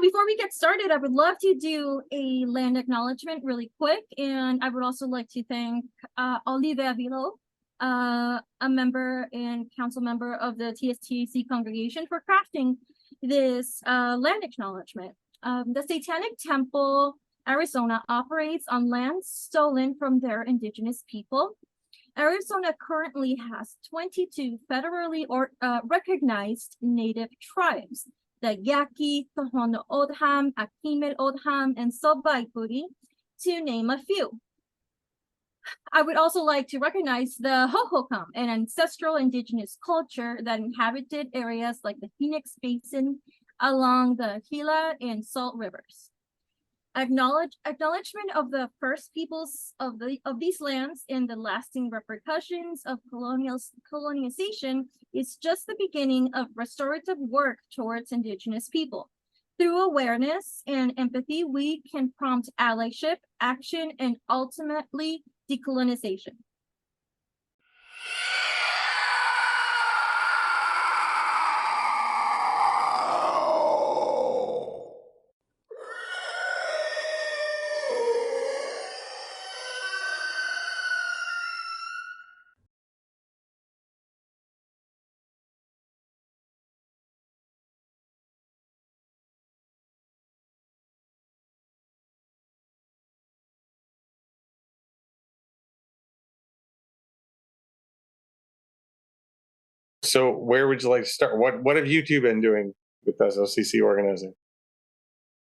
before we get started, I would love to do a land acknowledgement really quick. And I would also like to thank Olivia Vilo, a member and council member of the TST-AZ congregation, for crafting this land acknowledgement. The Satanic Temple, Arizona, operates on land stolen from their indigenous people. Arizona currently has 22 federally recognized native tribes: the Yaqui, Tohono O'odham, Akimel O'odham, and Sobaipuri, to name a few. I would also like to recognize the Hohokam, an ancestral indigenous culture that inhabited areas like the Phoenix Basin along the Gila and Salt Rivers. Acknowledgement of the first peoples of these lands and the lasting repercussions of colonization is just the beginning of restorative work towards indigenous people. Through awareness and empathy, we can prompt allyship, action, and ultimately decolonization. So where would you like to start? What have you two been doing with SOCC organizing?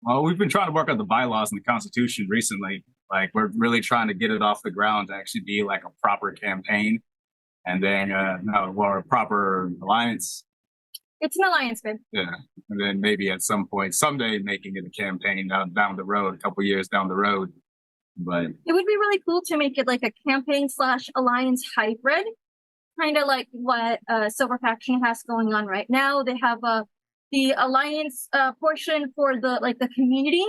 Well, we've been trying to work on the bylaws and the Constitution recently. Like, we're really trying to get it off the ground to actually be like a proper campaign, and then or a proper alliance. It's an alliance, babe. Yeah, and then maybe at some point, someday, making it a campaign down the road, a couple years down the road. But it would be really cool to make it like a campaign/alliance hybrid, kind of like what Silver Faction has going on right now. They have the alliance portion for the community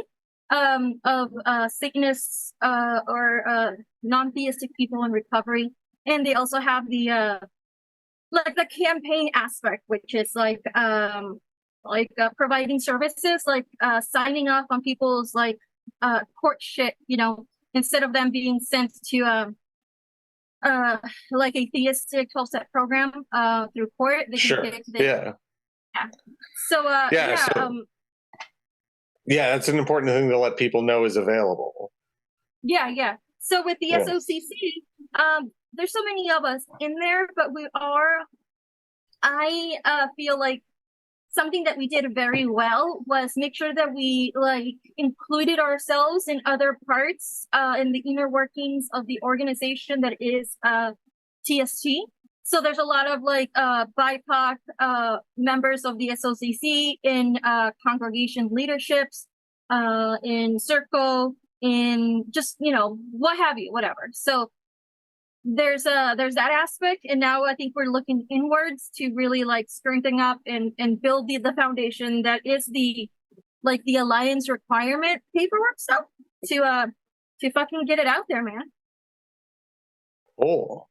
of Satanists or non-theistic people in recovery, and they also have the campaign aspect, which is providing services, like signing off on people's court shit, instead of them being sent to like a theistic 12-step program through court. They sure. Yeah. So that's an important thing to let people know is available. Yeah. So with the SOCC, there's so many of us in there, but I feel like something that we did very well was make sure that we included ourselves in other parts in the inner workings of the organization that is TST. So there's a lot of BIPOC members of the SOCC in congregation leaderships, in circle, in just what have you, whatever. So there's that aspect, and now I think we're looking inwards to really strengthen up and build the foundation that is the alliance requirement paperwork stuff to fucking get it out there, man. Cool.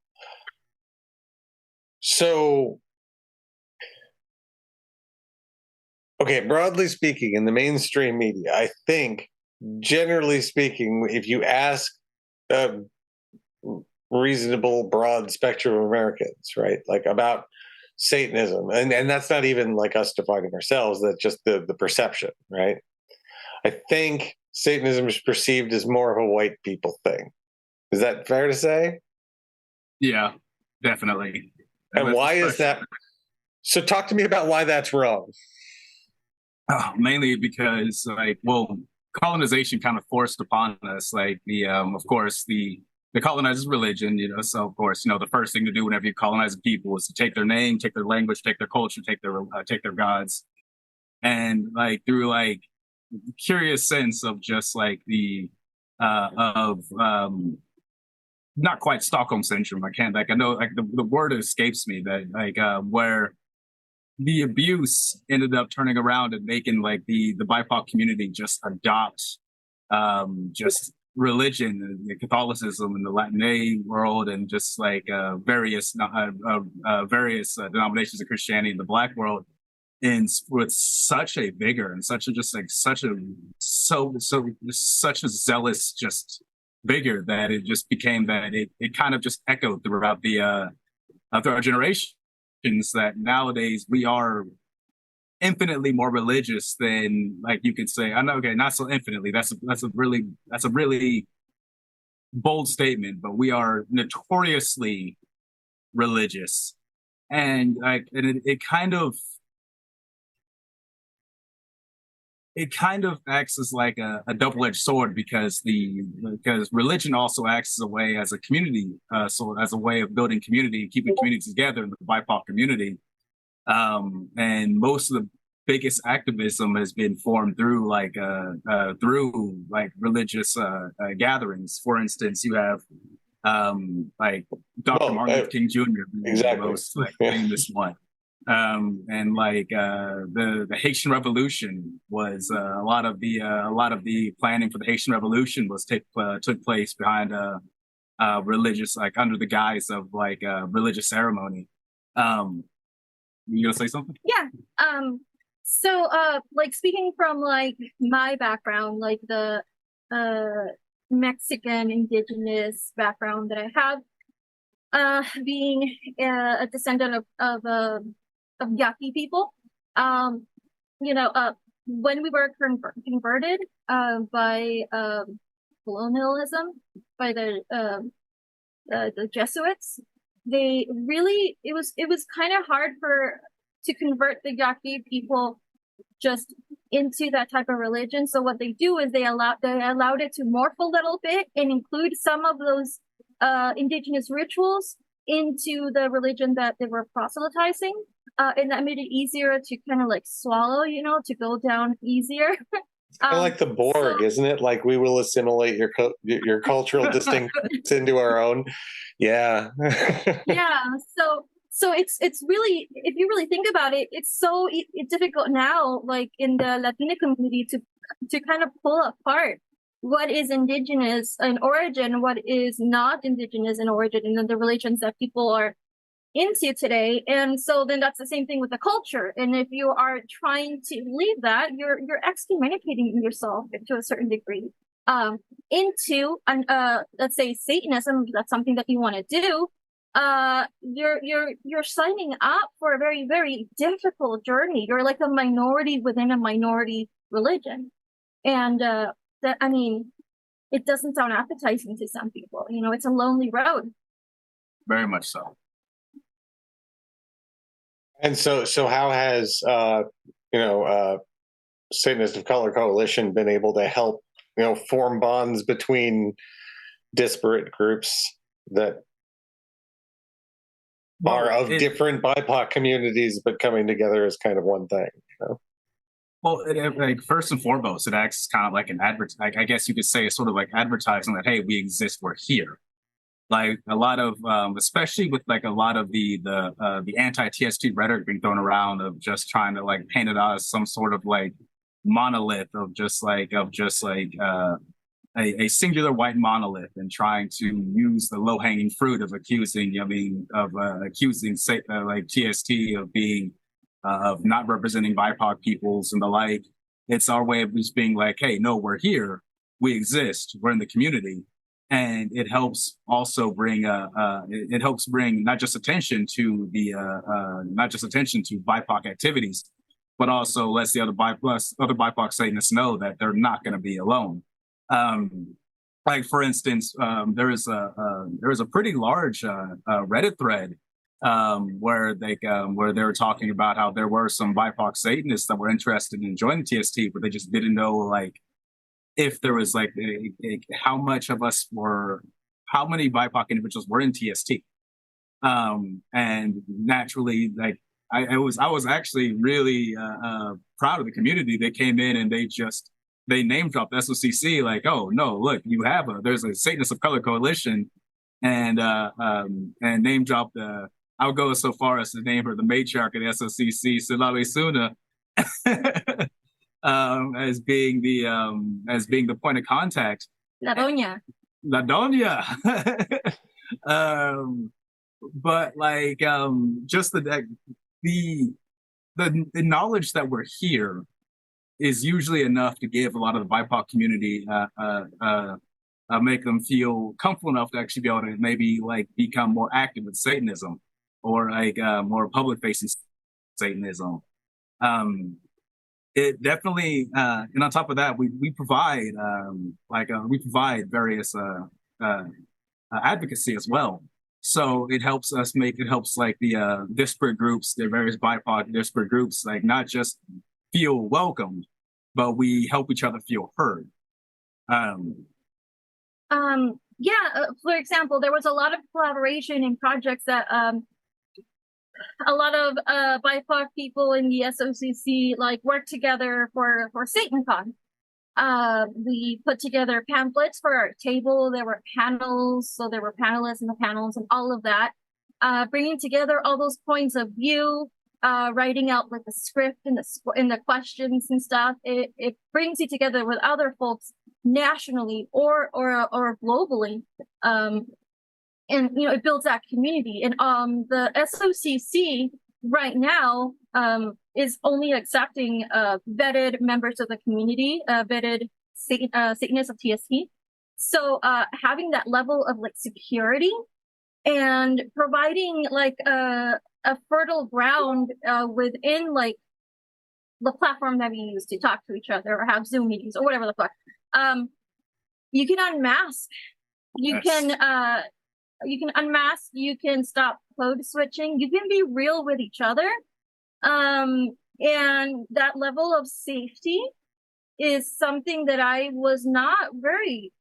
So, okay, broadly speaking, in the mainstream media, I think, generally speaking, if you ask reasonable, broad spectrum of Americans, right, about Satanism, and that's not even us defining ourselves, that's just the perception, right? I think Satanism is perceived as more of a white people thing. Is that fair to say? Yeah, definitely. And why is that? So talk to me about why that's wrong. Mainly because, colonization kind of forced upon us, of course, the colonizers' religion, so of course, the first thing to do whenever you colonize people is to take their name, take their language, take their culture, take their gods. And through curious sense of just not quite Stockholm syndrome. I can't I know the word escapes me, that where the abuse ended up turning around and making the BIPOC community just adopt just religion, Catholicism in the Latin world, and just various denominations of Christianity in the Black world. with such a vigor and such a such a zealous just vigor that it just became that it kind of just echoed throughout throughout generations, that nowadays we are infinitely more religious than, like, you could say. I know, okay, not so infinitely. That's a really bold statement, but we are notoriously religious, and it kind of acts as like a double-edged sword, because religion also acts as a way, as a community, so as a way of building community and keeping communities together in the BIPOC community. And most of the biggest activism has been formed through religious gatherings. For instance, you have like Dr. Martin Luther King Jr. Exactly. The most famous one. And like the Haitian Revolution was a lot of the planning for the Haitian Revolution took place behind religious, like under the guise of like religious ceremony. You gonna say something? Yeah. So like speaking from like my background, like the Mexican indigenous background that I have, being a descendant of Yaqui people, when we were converted by colonialism, by the Jesuits, it was kind of hard to convert the Yaqui people just into that type of religion. So what they do is they allowed it to morph a little bit and include some of those indigenous rituals into the religion that they were proselytizing. And that made it easier to kind of like swallow, to go down easier. Kind of like the Borg, isn't it? Like, we will assimilate your cultural distinctions into our own. Yeah. Yeah. So it's really, if you really think about it, it's so difficult now, like in the Latina community, to kind of pull apart what is indigenous in origin, what is not indigenous in origin, and then the religions that people are into today. And so then that's the same thing with the culture. And if you are trying to leave that, you're excommunicating yourself to a certain degree into let's say Satanism. That's something that you want to do. You're signing up for a very, very difficult journey. You're like a minority within a minority religion, and it doesn't sound appetizing to some people. It's a lonely road. Very much so. And so how has Satanist of Color Coalition been able to help form bonds between disparate groups that are of different BIPOC communities, but coming together as kind of one thing? Well, like, first and foremost, it acts kind of like an I guess you could say it's sort of like advertising that, hey, we exist, we're here. Like a lot of, especially with like a lot of the anti-TST rhetoric being thrown around, of just trying to like paint it out as some sort of like monolith of just like a singular white monolith, and trying to use the low-hanging fruit of accusing like TST of being of not representing BIPOC peoples and the like. It's our way of just being like, hey, no, we're here, we exist, we're in the community. And it helps also bring not just attention to BIPOC activities, but also lets the other BIPOC Satanists know that they're not going to be alone. Like, for instance, there is a pretty large Reddit thread where they were talking about how there were some BIPOC Satanists that were interested in joining TST, but they just didn't know like if there was like how many BIPOC individuals were in TST. And naturally, like I was actually really proud of the community. They came in and they name dropped SOCC, like, oh no, look, there's a Satanist of Color Coalition, and name dropped I would go so far as to name her the matriarch of the SOCC, Silale Suna, as being the point of contact. La Doña. But like just the the knowledge that we're here is usually enough to give a lot of the BIPOC community make them feel comfortable enough to actually be able to maybe like become more active with Satanism or like more public facing Satanism. It definitely, and on top of that, we provide we provide various advocacy as well. So it helps like the disparate groups, the various BIPOC disparate groups, like not just feel welcomed, but we help each other feel heard. For example, there was a lot of collaboration in projects that a lot of BIPOC people in the SOCC like worked together for SatanCon. We put together pamphlets for our table. There were panels, so there were panelists in the panels and all of that. Bringing together all those points of view, writing out like the script and the questions and stuff. It brings you together with other folks nationally or globally. And it builds that community. And the SOCC right now is only accepting vetted members of the community, vetted Satanists of TST. So having that level of like security and providing like a fertile ground within like the platform that we use to talk to each other or have Zoom meetings or whatever the fuck. You can unmask. You can unmask, you can stop code switching, you can be real with each other. And that level of safety is something that I was not very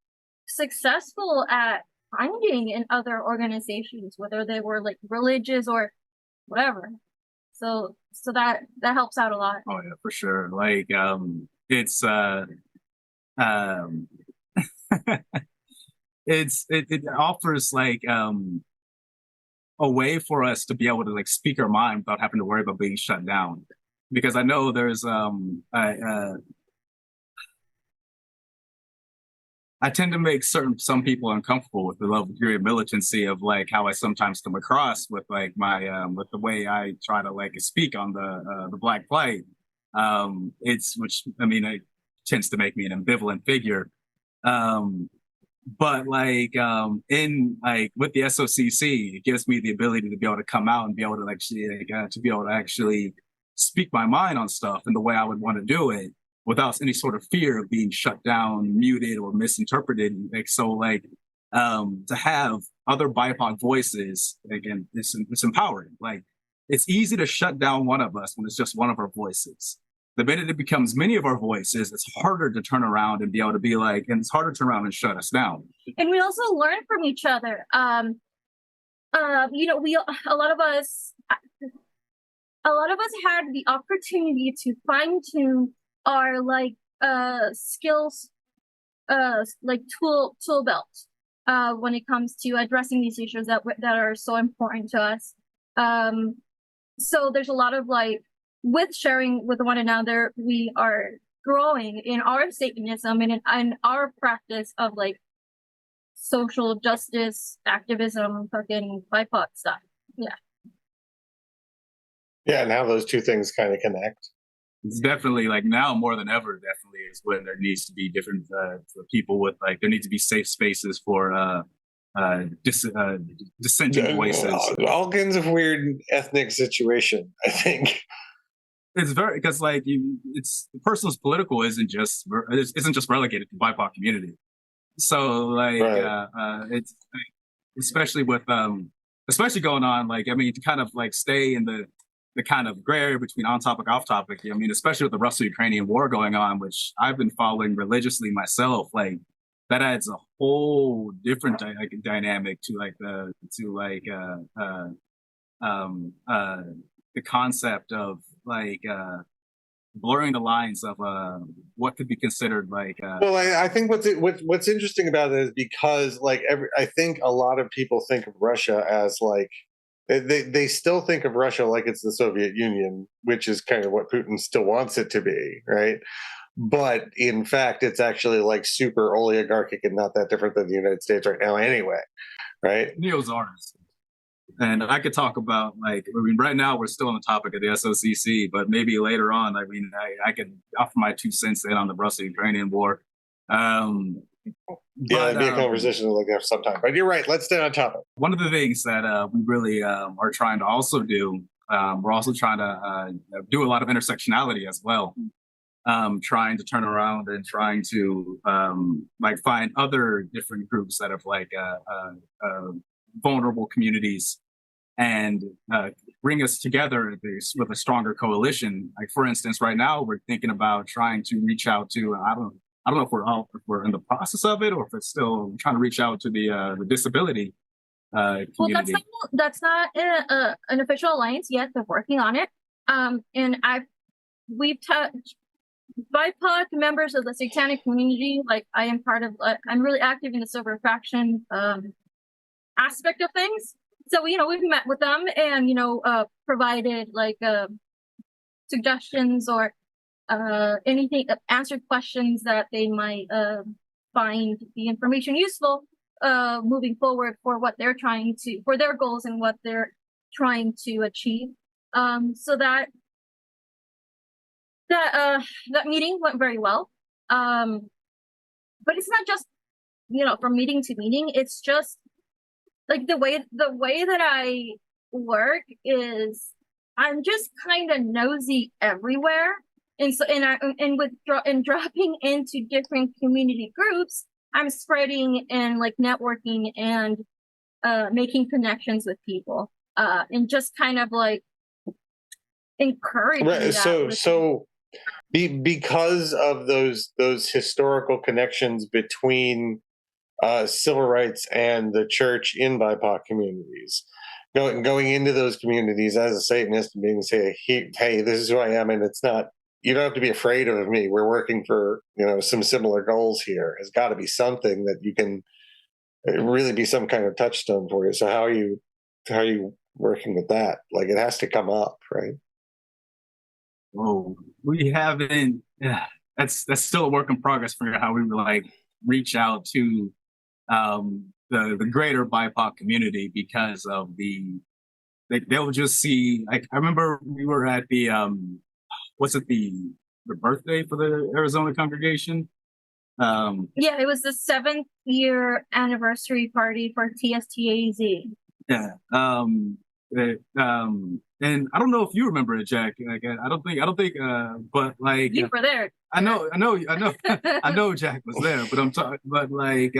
successful at finding in other organizations, whether they were like religious or whatever. So that helps out a lot. Oh yeah, for sure. Like it's it offers like a way for us to be able to like speak our mind without having to worry about being shut down. Because I know there's I tend to make some people uncomfortable with the level degree of militancy of like how I sometimes come across with like my with the way I try to like speak on the Black Plight. It tends to make me an ambivalent figure. But like in like with the SOCC, it gives me the ability to be able to come out and be able to actually speak my mind on stuff in the way I would want to do it without any sort of fear of being shut down, muted, or misinterpreted. Like so, like to have other BIPOC voices, again, it's empowering. Like it's easy to shut down one of us when it's just one of our voices. The minute it becomes many of our voices, it's harder to turn around and be able to be like, and it's harder to turn around and shut us down. And we also learn from each other. A lot of us had the opportunity to fine tune our like skills, like tool belt, when it comes to addressing these issues that are so important to us. So there's a lot of like, with sharing with one another, we are growing in our Satanism and in our practice of like social justice, activism, fucking BIPOC stuff. Yeah. Yeah, now those two things kind of connect. It's definitely like now more than ever, definitely is when there needs to be different for people with like, there needs to be safe spaces for dissenting voices. All kinds of weird ethnic situation, I think. It's very because like it's the person's political isn't just relegated to BIPOC community. So like it's especially with especially going on like I mean to kind of like stay in the kind of gray area between on topic off topic. I mean especially with the Russo-Ukrainian war going on, which I've been following religiously myself. Like that adds a whole different dynamic to like the concept of like blurring the lines of what could be considered like well I think what's interesting about it is because like I think a lot of people think of Russia as like they still think of Russia like it's the Soviet Union, which is kind of what Putin still wants it to be, right? But in fact it's actually like super oligarchic and not that different than the United States right now anyway, right? neo-czars. And I could talk about, like, I mean, right now we're still on the topic of the SOCC, but maybe later on, I mean, I could offer my 2 cents in on the Russo-Ukrainian war. Yeah, that'd be a conversation to look at sometime. But you're right. Let's stay on topic. One of the things that we really are trying to also do, we're also trying to do a lot of intersectionality as well. Trying to turn around and trying to like find other different groups that have like vulnerable communities and bring us together with a stronger coalition. Like, for instance, right now we're thinking about trying to reach out to, I don't know if we're in the process of it or if it's still trying to reach out to the disability community. Well, that's not an official alliance yet. They're working on it. And we've touched BIPOC members of the satanic community. Like, I am part of, I'm really active in the silver faction aspect of things. So, you know, we've met with them and, you know, provided like suggestions or anything, answered questions that they might find the information useful moving forward for what they're trying to, for their goals and what they're trying to achieve. So that meeting went very well. But it's not just, you know, from meeting to meeting, it's just like the way that I work is I'm just kind of nosy everywhere. And so, and dropping into different community groups, I'm spreading and like networking and making connections with people, and just kind of like encouraging that. Because of those historical connections between civil rights and the church in BIPOC communities, going into those communities as a Satanist and being say, hey, this is who I am, and it's not. You don't have to be afraid of me. We're working for, you know, some similar goals here. It's got to be something that you can really be some kind of touchstone for you. So how are you working with that? Like, it has to come up, right? Oh, we haven't. Yeah, that's still a work in progress for how we like reach out to the greater BIPOC community because of they'll just see. Like, I remember we were at the was it the birthday for the Arizona congregation? Yeah, it was the 7th year anniversary party for TST-AZ. Yeah. And I don't know if you remember it, Jack. Like, I don't think. But like, you were there. I know. I know Jack was there. But I'm talking. But like,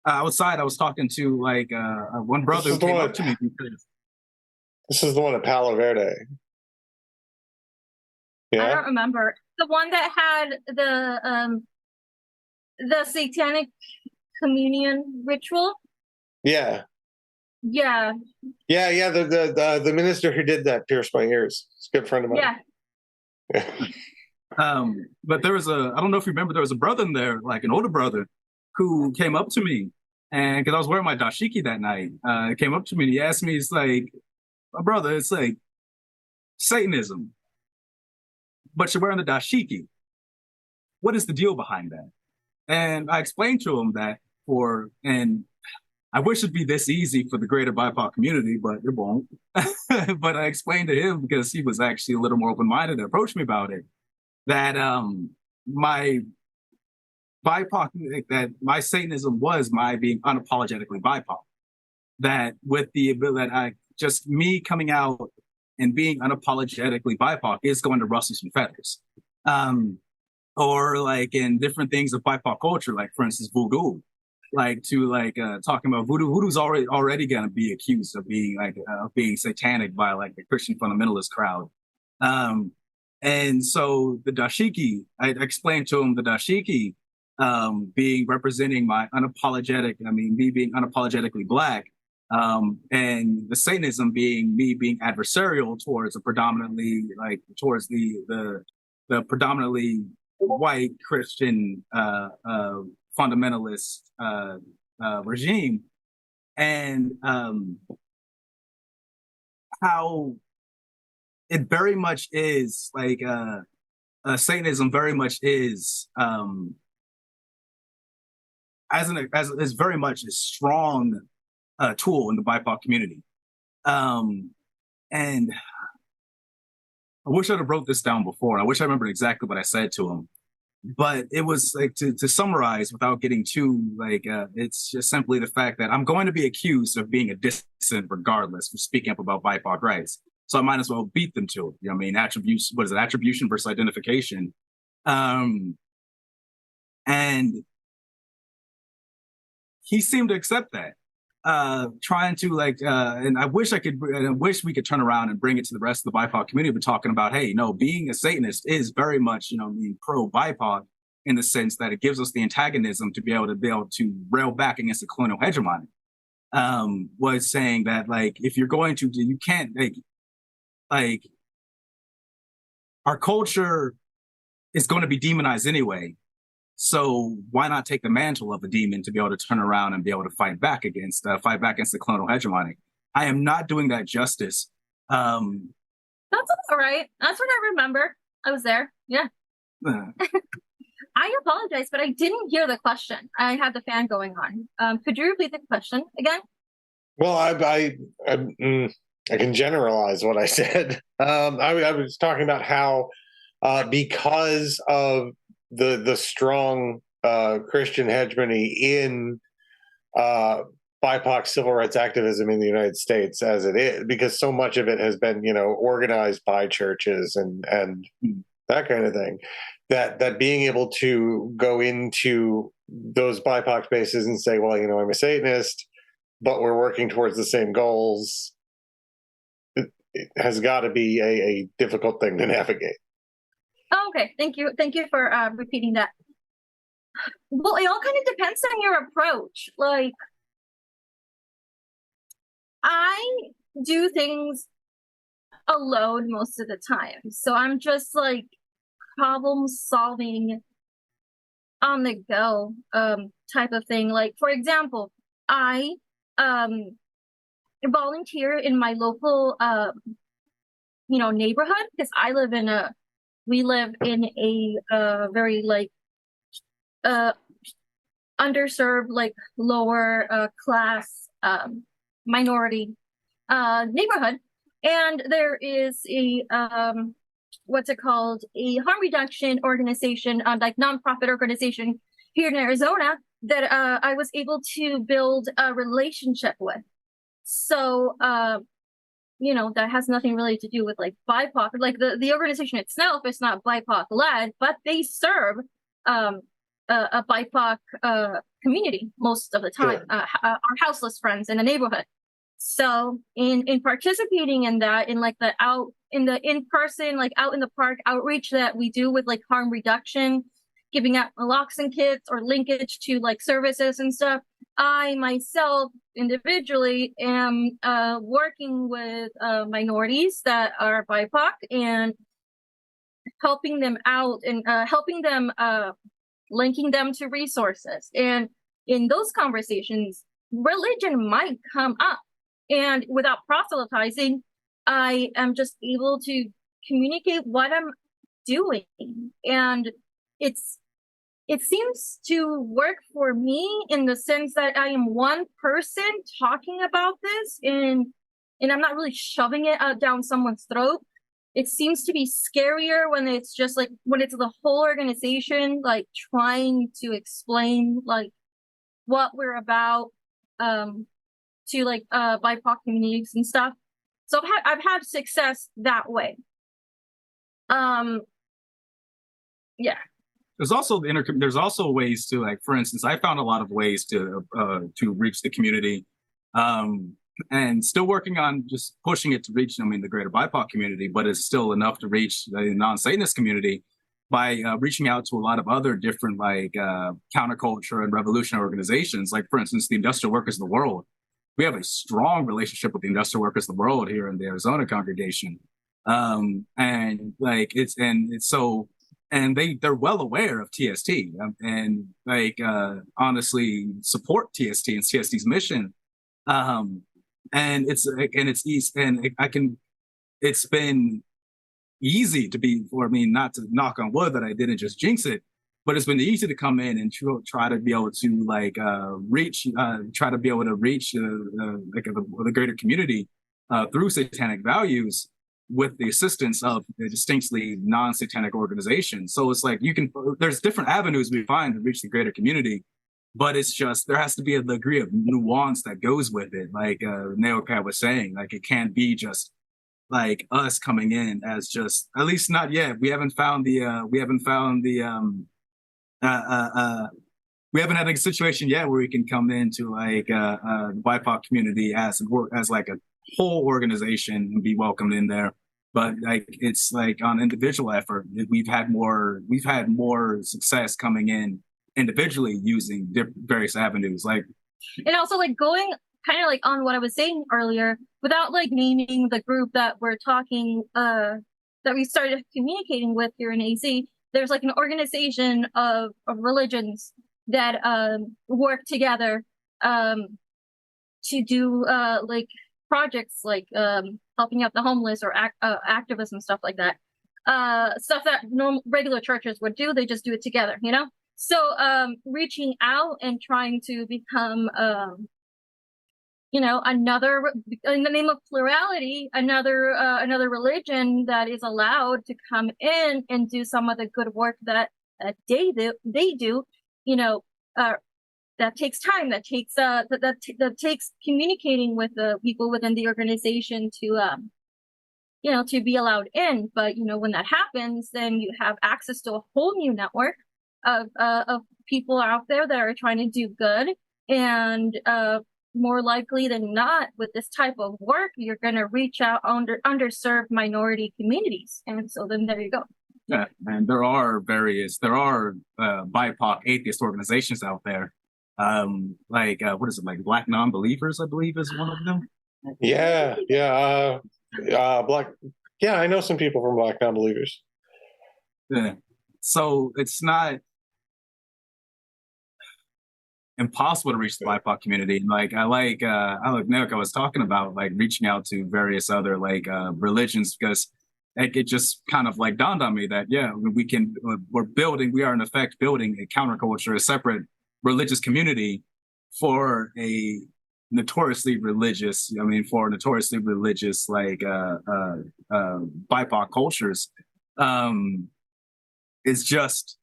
outside, I was talking to like one brother who came up to me. This is the one at Palo Verde. Yeah. I don't remember the one that had the satanic communion ritual. Yeah. Yeah. The minister who did that pierced my ears. It's a good friend of mine. Yeah. But there was I don't know if you remember, there was a brother in there, like an older brother, who came up to me, and because I was wearing my dashiki that night, came up to me and he asked me, it's like, my brother, it's like Satanism, but you're wearing the dashiki. What is the deal behind that? And I explained to him that and I wish it'd be this easy for the greater BIPOC community, but it won't. But I explained to him, because he was actually a little more open-minded and approached me about it, that my BIPOC, that my Satanism was my being unapologetically BIPOC. That with the ability that just me coming out and being unapologetically BIPOC is going to rustle some feathers. Or like in different things of BIPOC culture, like for instance, voodoo. Like talking about voodoo's already going to be accused of being being satanic by like the Christian fundamentalist crowd. And so the dashiki, I explained to him the dashiki being representing my me being unapologetically Black, and the Satanism being me being adversarial towards a predominantly towards the predominantly white Christian fundamentalist regime, and how it very much is like Satanism very much is is very much a strong tool in the BIPOC community. And I wish I'd have wrote this down before. I wish I remembered exactly what I said to him. But it was like to summarize without getting too like it's just simply the fact that I'm going to be accused of being a dissident regardless for speaking up about BIPOC rights. So I might as well beat them to it. You know what I mean? Attribution, what is it? Attribution versus identification. And he seemed to accept that. Trying to like, and I wish we could turn around and bring it to the rest of the BIPOC community, but talking about, hey, no, being a Satanist is very much, pro BIPOC in the sense that it gives us the antagonism to be able to rail back against the colonial hegemony. Was saying that like, if you're going to, you can't like our culture is going to be demonized anyway. So why not take the mantle of a demon to be able to turn around and be able to fight back against the colonial hegemony? I am not doing that justice. That's all right. That's what I remember. I was there. Yeah. I apologize, but I didn't hear the question. I had the fan going on. Could you repeat the question again? Well, I can generalize what I said. I was talking about how because of the strong Christian hegemony in BIPOC civil rights activism in the United States as it is, because so much of it has been, organized by churches and that kind of thing, that being able to go into those BIPOC spaces and say, well, I'm a Satanist, but we're working towards the same goals, it has got to be a difficult thing to navigate. Oh, okay. Thank you. Thank you for repeating that. Well, it all kind of depends on your approach. Like, I do things alone most of the time. So I'm just like problem solving on the go type of thing. Like, for example, I volunteer in my local neighborhood because we live in a very like underserved, like lower class minority neighborhood, and there is a what's it called, a harm reduction organization, like nonprofit organization here in Arizona that I was able to build a relationship with. So that has nothing really to do with like BIPOC. Like the organization itself is not BIPOC led, but they serve a BIPOC community most of the time. Sure. Our houseless friends in the neighborhood. So in participating in that, in like in-person, like out in the park outreach that we do with like harm reduction, giving out naloxone kits or linkage to like services and stuff, I myself individually am working with minorities that are BIPOC and helping them out and helping them, linking them to resources. And in those conversations, religion might come up. And without proselytizing, I am just able to communicate what I'm doing. And it seems to work for me in the sense that I am one person talking about this and I'm not really shoving it down someone's throat. It seems to be scarier when it's just like, when it's the whole organization, like trying to explain like what we're about, to like BIPOC communities and stuff. So I've had success that way. Yeah. There's also ways to, like, for instance, I found a lot of ways to reach the community, and still working on just pushing it to reach, the greater BIPOC community, but it's still enough to reach the non-Satanist community by reaching out to a lot of other different like counterculture and revolutionary organizations. Like, for instance, the Industrial Workers of the World. We have a strong relationship with the Industrial Workers of the World here in the Arizona congregation, and they're well aware of TST, and like honestly support TST and TST's mission, it's been easy to be, for me, not to knock on wood that I didn't just jinx it, but it's been easy to come in and try to be able to like reach the greater community through satanic values with the assistance of the distinctly non-satanic organizations. So it's like there's different avenues we find to reach the greater community, but it's just, there has to be a degree of nuance that goes with it. Like Neo'Oki was saying, like it can't be just like us coming in as just, at least not yet. We haven't had a situation yet where we can come into like the BIPOC community as like a whole organization and be welcomed in there. But like it's like on individual effort, we've had more success coming in individually using various avenues. Like, and also like going kind of like on what I was saying earlier, without like naming the group that we're talking, that we started communicating with here in AZ. There's like an organization of religions that work together to do like projects like helping out the homeless or activism, stuff like that. Stuff that regular churches would do, they just do it together, you know? So reaching out and trying to become you know, another, in the name of plurality, another religion that is allowed to come in and do some of the good work that they do, you know, that takes time, that takes communicating with the people within the organization to, you know, to be allowed in. But, you know, when that happens, then you have access to a whole new network of people out there that are trying to do good. And more likely than not, with this type of work, you're going to reach out underserved minority communities. And so then there you go. Yeah, and there are BIPOC atheist organizations out there. Like what is it, like Black Non-Believers, I believe is one of them. Yeah. Black. Yeah, I know some people from Black Non-Believers. Yeah. So it's not impossible to reach the BIPOC community. Like Neo'Oki was talking about, like reaching out to various other like religions, because it just kind of like dawned on me that we are in effect building a counterculture, a separate religious community for notoriously religious like BIPOC cultures. It's just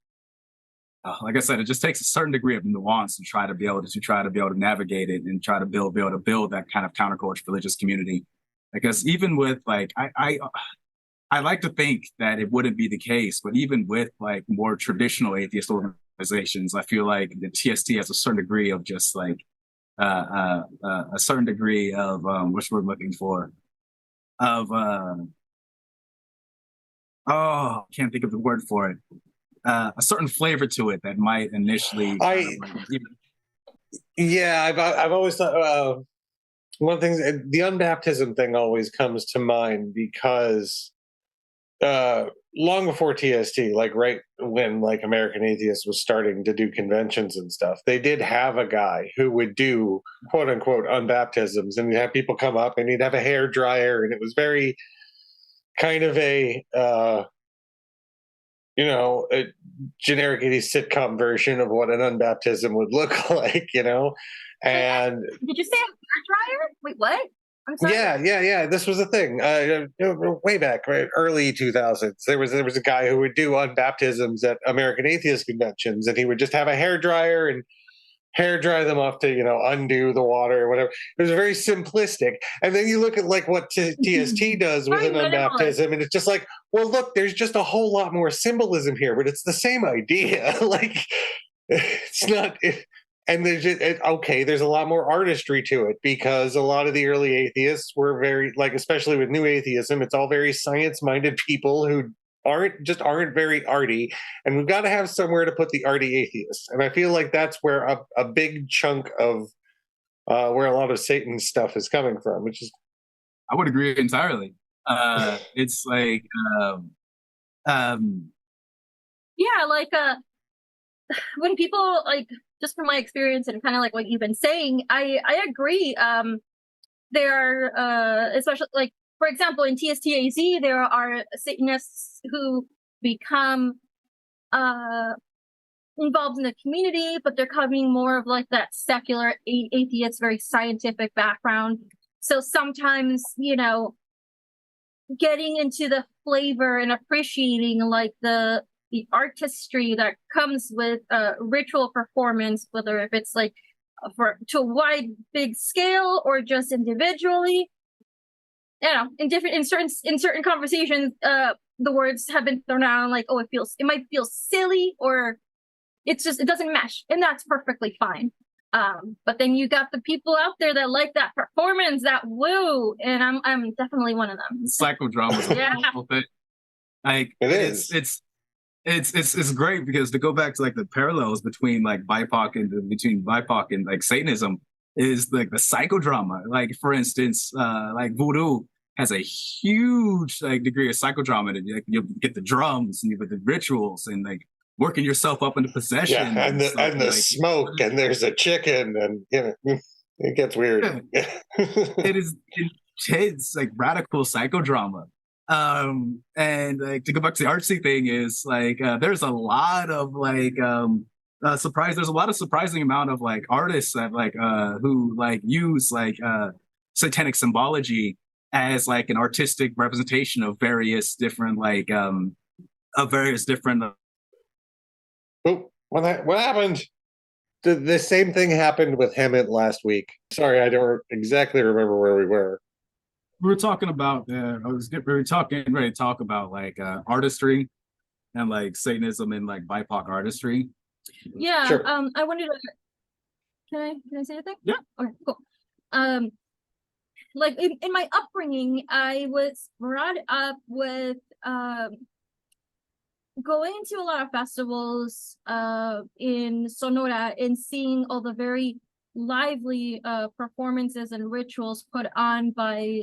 like I said, it just takes a certain degree of nuance to try to be able to navigate it and try to build that kind of counterculture religious community. Because even with like I like to think that it wouldn't be the case, but even with like more traditional atheist organizations, I feel like the TST has a certain degree of just like a certain degree of what we're looking for of can't think of the word for it. A certain flavor to it that might initially. I've always thought one of the things, the unbaptism thing always comes to mind, because long before TST, like right when like American Atheist was starting to do conventions and stuff, they did have a guy who would do quote unquote unbaptisms, and he'd have people come up and he'd have a hair dryer, and it was very kind of a a generic 80s sitcom version of what an unbaptism would look like, you know? And did you say a hair dryer? Wait, what? I'm sorry. Yeah. This was a thing. Way back, right, early 2000s. There was a guy who would do unbaptisms at American Atheist conventions, and he would just have a hair dryer and hair dry them off to, undo the water or whatever. It was very simplistic. And then you look at like what TST does with an unbaptism, and it's just like, well, look, there's just a whole lot more symbolism here, but it's the same idea. Like, it's not. And there's there's a lot more artistry to it, because a lot of the early atheists were very, like, especially with new atheism, it's all very science-minded people who aren't very arty, and we've got to have somewhere to put the arty atheists. And I feel like that's where a big chunk of where a lot of Satan's stuff is coming from, which is, I would agree entirely. It's like like when people, like, just from my experience and kind of like what you've been saying, I agree. There are especially, like, for example, in TST-AZ, there are Satanists who become involved in the community, but they're coming more of like that secular atheist, very scientific background. So sometimes, you know, getting into the flavor and appreciating like the artistry that comes with ritual performance, whether if it's like to a wide big scale or just individually, you know, in certain conversations, the words have been thrown out like, oh, it might feel silly, or it doesn't mesh, and that's perfectly fine. But then you got the people out there that like that performance, that woo, and I'm definitely one of them. Psychodrama is a Yeah. wonderful thing. Like It it's great because to go back to like the parallels between like BIPOC and like Satanism is like the psychodrama. Like for instance, like voodoo has a huge like degree of psychodrama. Like you get the drums and you get the rituals and like working yourself up into possession. Yeah, and the like, smoke, and there's a chicken, and you know, it gets weird. Yeah. It is intense, like radical psychodrama. And like to go back to the artsy thing is like there's a lot of like there's a lot of surprising amount of like artists that like who like use like satanic symbology as like an artistic representation of various different Oh, what happened? The same thing happened with Hemet last week. Sorry, I don't exactly remember where we were. We were talking about we were ready to talk about like artistry and like Satanism and like BIPOC artistry. Yeah. Sure. I wanted to. Can I say anything? Yeah. Okay. Cool. Like in my upbringing, I was brought up with going to a lot of festivals in Sonora and seeing all the very lively performances and rituals put on by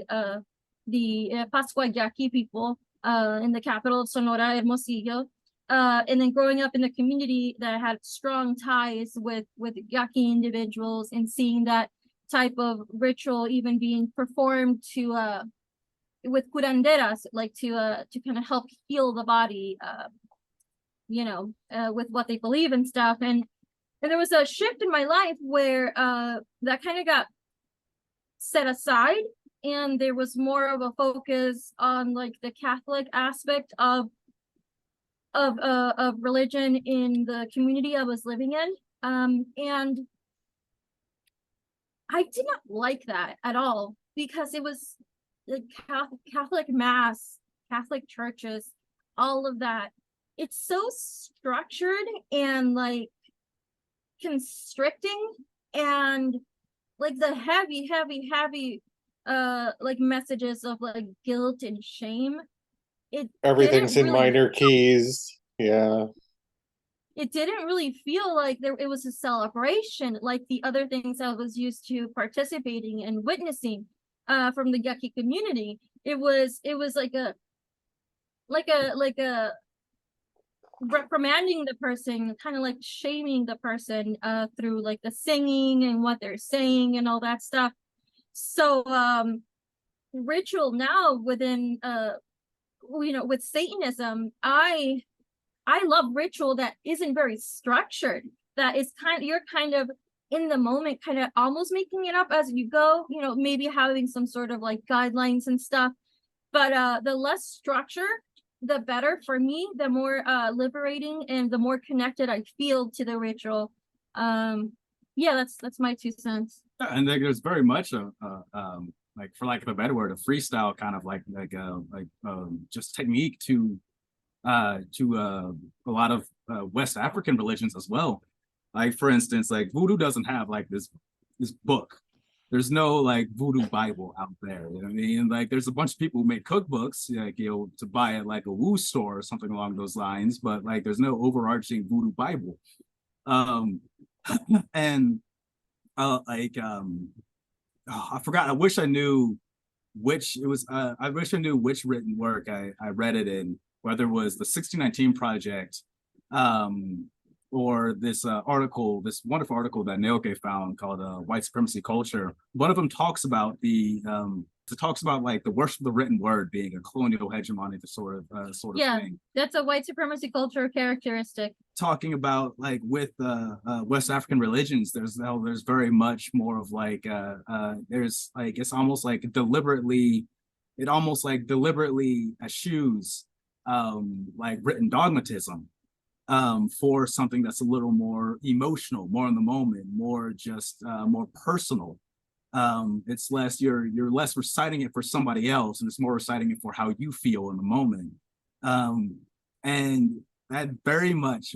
the Pascua Yaqui people in the capital of Sonora, Hermosillo. And then growing up in the community that had strong ties with Yaqui individuals and seeing that type of ritual even being performed to with curanderas, like to kind of help heal the body, you know, with what they believe and stuff. And there was a shift in my life where that kind of got set aside, and there was more of a focus on like the Catholic aspect of religion in the community I was living in. And I did not like that at all, because it was the Catholic mass, Catholic churches, all of that. It's so structured and like constricting, and like the heavy like messages of like guilt and shame. Everything's in minor keys. Yeah. It didn't really feel like it was a celebration like the other things I was used to participating and witnessing from the Yaqui community. It was like a reprimanding the person, kind of like shaming the person through like the singing and what they're saying and all that stuff. So ritual now within you know, with Satanism, I love ritual that isn't very structured, that is you're kind of in the moment, kind of almost making it up as you go, you know, maybe having some sort of like guidelines and stuff. But the less structure, the better for me, the more liberating and the more connected I feel to the ritual. Yeah, that's my 2 cents. And there's very much a like, for lack of a better word, a freestyle kind of like just technique to a lot of West African religions as well. Like for instance, like voodoo doesn't have like this book. There's no like voodoo Bible out there. You know what I mean? Like there's a bunch of people who make cookbooks, like, you know, to buy at like a woo store or something along those lines, but like there's no overarching voodoo Bible. And I forgot. I wish I knew which it was. I wish I knew which written work I read it in, whether it was the 1619 Project, or this article, this wonderful article that Neo'Oki found called White Supremacy Culture. One of them talks about like the worship of the written word being a colonial hegemony sort of thing. That's a white supremacy culture characteristic. Talking about like with West African religions, there's very much more of like there's like it's almost like deliberately eschews like written dogmatism for something that's a little more emotional, more in the moment, more just more personal. It's less you're less reciting it for somebody else, and it's more reciting it for how you feel in the moment. And that very much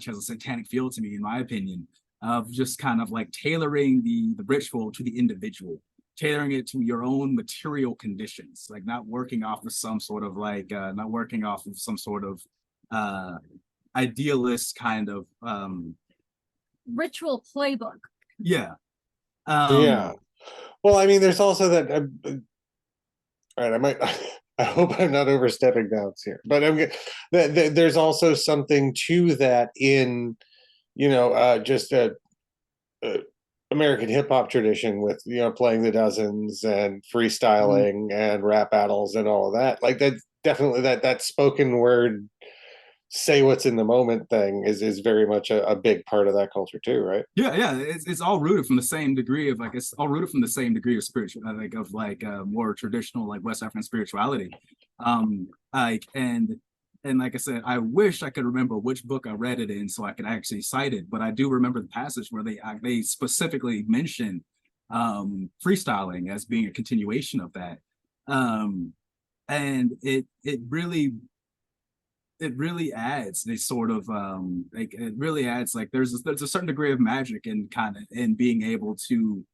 has a satanic feel to me, in my opinion, of just kind of like tailoring the ritual to the individual, tailoring it to your own material conditions, like not working off of some sort of idealist kind of ritual playbook. Yeah. Yeah. Well, I mean, there's also that. All right, I hope I'm not overstepping bounds here, but there's also something to that in, just a American hip hop tradition with playing the dozens and freestyling and rap battles and all of that. Like that, definitely that spoken word, say what's in the moment thing is very much a big part of that culture too, right? Yeah. It's all rooted from the same degree of spiritual, like of like more traditional like West African spirituality. Like and like I said, I wish I could remember which book I read it in so I could actually cite it, but I do remember the passage where they specifically mention freestyling as being a continuation of that. And it really adds a sort of like it really adds like there's a certain degree of magic in being able to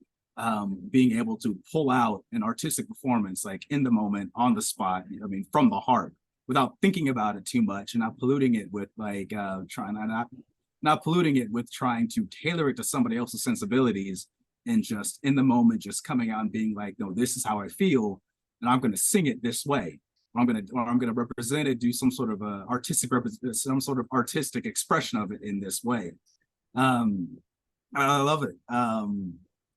pull out an artistic performance like in the moment, on the spot, I mean from the heart, without thinking about it too much and not polluting it with like not polluting it with trying to tailor it to somebody else's sensibilities, and just in the moment just coming out and being like, no, this is how I feel and I'm going to sing it this way. I'm gonna represent it, do some sort of artistic expression of it in this way. I love it.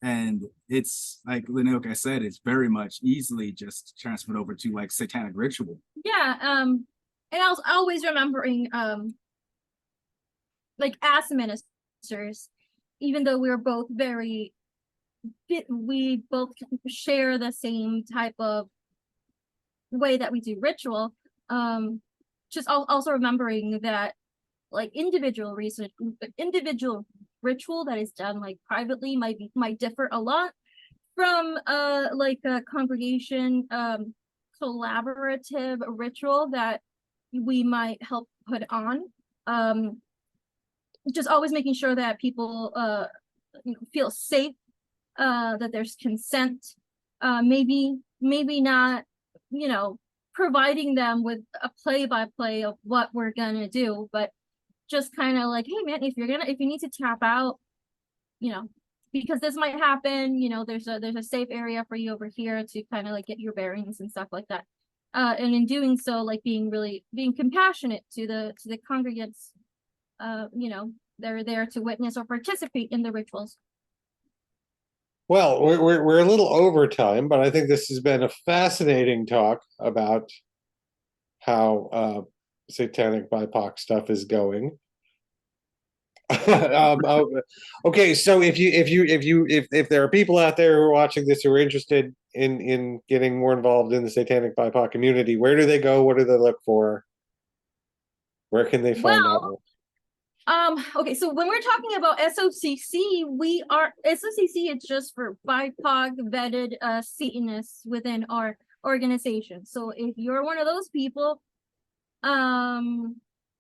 And it's like Neo'Oki said, it's very much easily just transferred over to like satanic ritual. Yeah. And I was always remembering like as ministers, even though we both share the same type of way that we do ritual, just also remembering that like individual ritual that is done like privately might differ a lot from like a congregation collaborative ritual that we might help put on. Just always making sure that people feel safe, that there's consent, maybe not providing them with a play-by-play of what we're gonna do, but just kind of like, hey man, if you need to tap out, because this might happen, there's a safe area for you over here to kind of like get your bearings and stuff like that. And in doing so, like being compassionate to the congregants, they're there to witness or participate in the rituals. Well, we're a little over time, but I think this has been a fascinating talk about how satanic BIPOC stuff is going. Okay, so if there are people out there who are watching this who are interested in getting more involved in the satanic BIPOC community, where do they go? What do they look for? Where can they find out more? Okay, so when we're talking about SOCC, SOCC is just for BIPOC vetted Satanists within our organization. So if you're one of those people,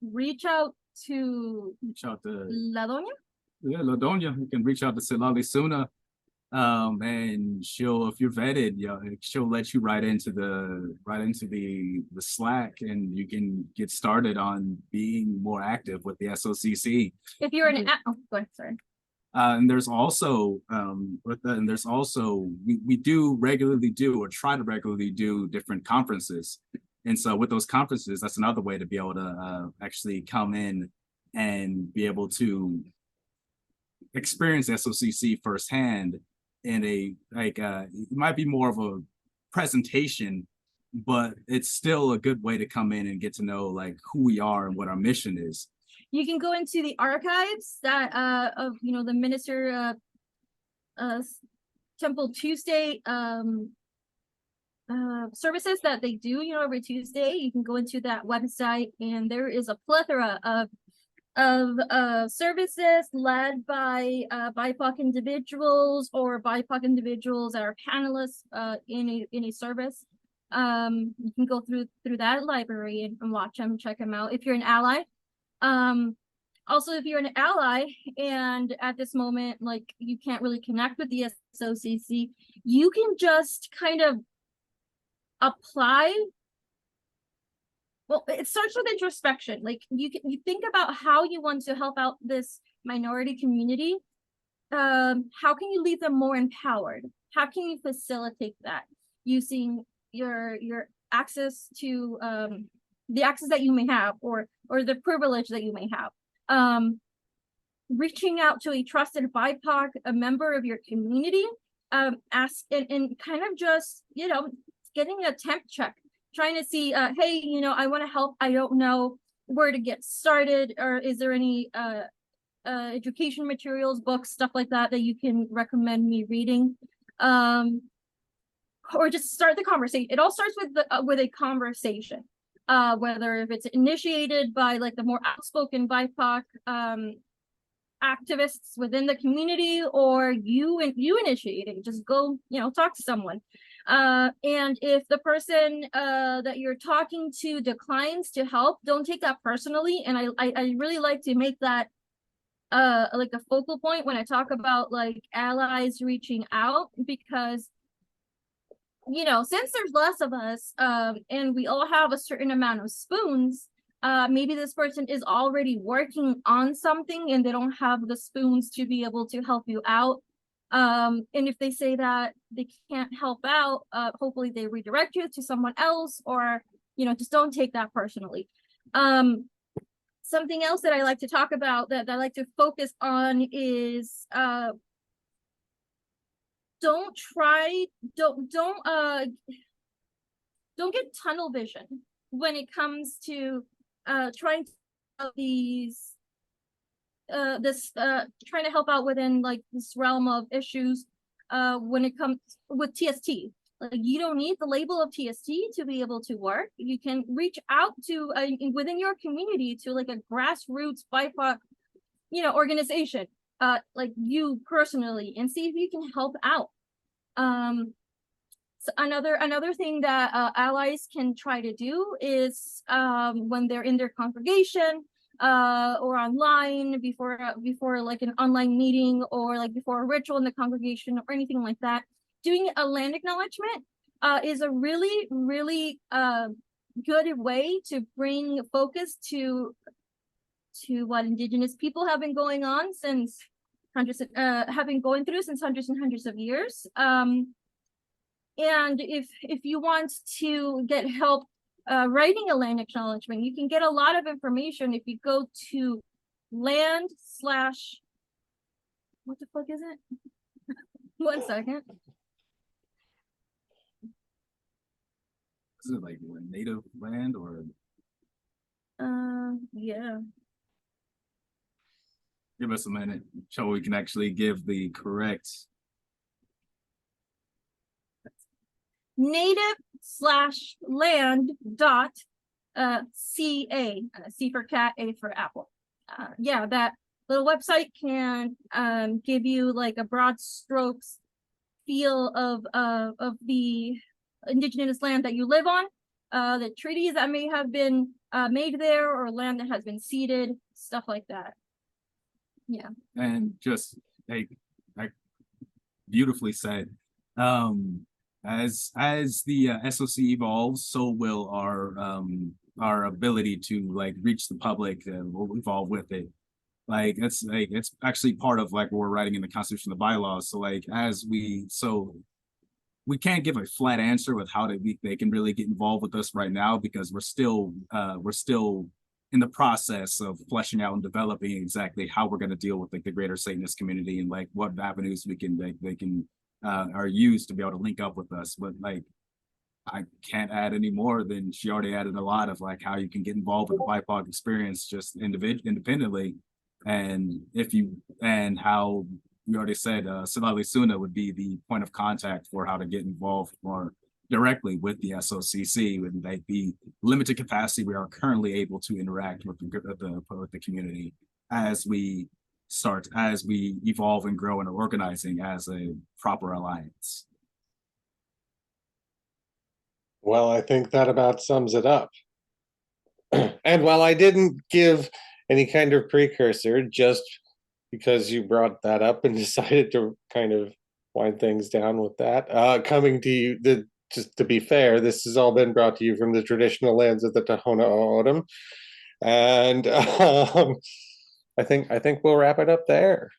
reach out to La Doña. Yeah, La Doña. You can reach out to Silali Suna. And if you're vetted, she'll let you right into the Slack, and you can get started on being more active with the SOCC. If you're go ahead, sorry. And there's also we do regularly do or try to regularly do different conferences, and so with those conferences, that's another way to be able to actually come in and be able to experience SOCC firsthand in a it might be more of a presentation, but it's still a good way to come in and get to know like who we are and what our mission is. You can go into the archives that of the Minister Temple Tuesday services that they do every Tuesday. You can go into that website, and there is a plethora of services led by BIPOC individuals or BIPOC individuals that are panelists in a service. You can go through that library and watch them, check them out if you're an ally. Also, if you're an ally and at this moment, like, you can't really connect with the SOCC, you can just kind of apply. Well, it starts with introspection. Like, you think about how you want to help out this minority community. How can you leave them more empowered? How can you facilitate that using your access to the access that you may have, or the privilege that you may have? Reaching out to a trusted BIPOC, a member of your community, ask and kind of just getting a temp check, trying to see, hey, I want to help. I don't know where to get started, or is there any education materials, books, stuff like that you can recommend me reading, or just start the conversation. It all starts with a conversation, whether if it's initiated by like the more outspoken BIPOC activists within the community, or you initiating. Just go talk to someone. And if the person that you're talking to declines to help, don't take that personally. And I really like to make that like a focal point when I talk about like allies reaching out, because since there's less of us, and we all have a certain amount of spoons, maybe this person is already working on something and they don't have the spoons to be able to help you out. And if they say that they can't help out, hopefully they redirect you to someone else, or just don't take that personally. Something else that I like to talk about, that I like to focus on, is don't get tunnel vision when it comes to trying to help these trying to help out within like this realm of issues when it comes with TST. Like, you don't need the label of TST to be able to work. You can reach out to within your community to like a grassroots BIPOC organization, like you personally, and see if you can help out. So another thing that allies can try to do is when they're in their congregation or online, before like an online meeting, or like before a ritual in the congregation or anything like that, doing a land acknowledgement is a really good way to bring focus to what Indigenous people have been going on since hundreds and hundreds of years. And if you want to get help writing a land acknowledgement, you can get a lot of information if you go to land/ what the fuck is it? 1 second. Is it like native land, or Yeah. give us a minute so we can actually give the correct native/land.ca, C for cat, A for apple. Yeah, that little website can give you like a broad strokes feel of the Indigenous land that you live on, the treaties that may have been made there, or land that has been ceded, stuff like that. Yeah. And just like beautifully said. As the SOC evolves, so will our ability to like reach the public, and will evolve with it. Like it's actually part of like what we're writing in the Constitution, the bylaws. So like we can't give a flat answer with how they can really get involved with us right now, because we're still in the process of fleshing out and developing exactly how we're going to deal with like the greater Satanist community and like what avenues we can they can are used to be able to link up with us. But like I can't add any more than she already added a lot of like how you can get involved with the BIPOC experience just independently. And if you and how you already said Silali Suna would be the point of contact for how to get involved more directly with the SOCC with like the limited capacity we are currently able to interact with the community as we evolve and grow and are organizing as a proper alliance. Well, I think that about sums it up. And while I didn't give any kind of precursor, just because you brought that up and decided to kind of wind things down with that, coming to you, just to be fair, this has all been brought to you from the traditional lands of the Tohono O'odham, and I think we'll wrap it up there.